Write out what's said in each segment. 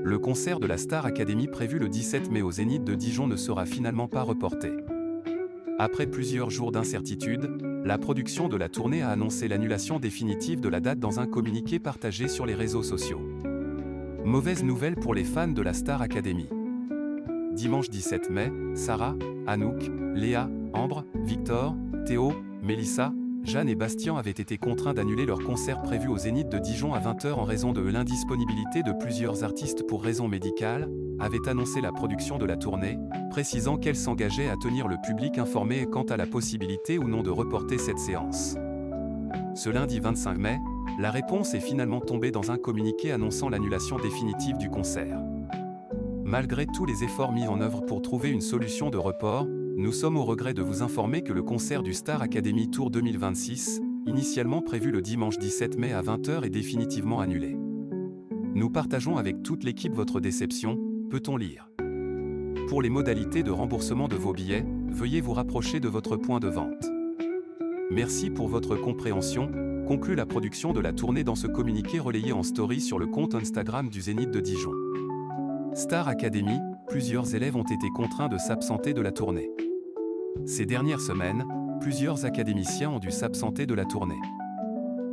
le concert de la Star Academy prévu le 17 mai au Zénith de Dijon ne sera finalement pas reporté. Après plusieurs jours d'incertitude, la production de la tournée a annoncé l'annulation définitive de la date dans un communiqué partagé sur les réseaux sociaux. Mauvaise nouvelle pour les fans de la Star Academy. Dimanche 17 mai, Sarah, Anouk, Léa, Ambre, Victor, Théo, Mélissa, Jeanne et Bastien avaient été contraints d'annuler leur concert prévu au Zénith de Dijon à 20 h en raison de l'indisponibilité de plusieurs artistes pour raisons médicales, avait annoncé la production de la tournée, précisant qu'elle s'engageait à tenir le public informé quant à la possibilité ou non de reporter cette séance. Ce lundi 25 mai, la réponse est finalement tombée dans un communiqué annonçant l'annulation définitive du concert. Malgré tous les efforts mis en œuvre pour trouver une solution de report, nous sommes au regret de vous informer que le concert du Star Academy Tour 2026, initialement prévu le dimanche 17 mai à 20 h, est définitivement annulé. Nous partageons avec toute l'équipe votre déception, peut-on lire. Pour les modalités de remboursement de vos billets, veuillez vous rapprocher de votre point de vente. Merci pour votre compréhension, conclut la production de la tournée dans ce communiqué relayé en story sur le compte Instagram du Zénith de Dijon. Star Academy, plusieurs élèves ont été contraints de s'absenter de la tournée. Ces dernières semaines, plusieurs académiciens ont dû s'absenter de la tournée.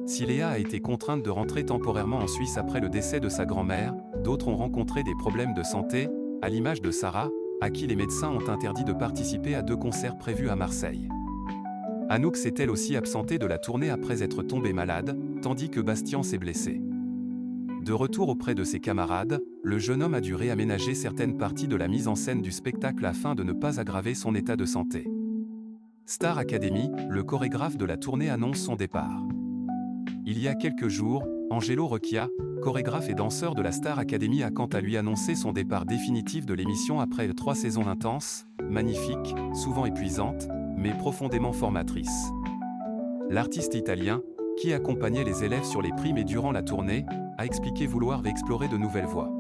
Si Léa a été contrainte de rentrer temporairement en Suisse après le décès de sa grand-mère, d'autres ont rencontré des problèmes de santé, à l'image de Sarah, à qui les médecins ont interdit de participer à 2 concerts prévus à Marseille. Anouk s'est elle aussi absentée de la tournée après être tombée malade, tandis que Bastien s'est blessé. De retour auprès de ses camarades, le jeune homme a dû réaménager certaines parties de la mise en scène du spectacle afin de ne pas aggraver son état de santé. Star Academy, le chorégraphe de la tournée annonce son départ. Il y a quelques jours, Angelo Recchia, chorégraphe et danseur de la Star Academy, a quant à lui annoncé son départ définitif de l'émission après 3 saisons intenses, magnifiques, souvent épuisantes, mais profondément formatrices. L'artiste italien, qui accompagnait les élèves sur les primes et durant la tournée, a expliqué vouloir explorer de nouvelles voies.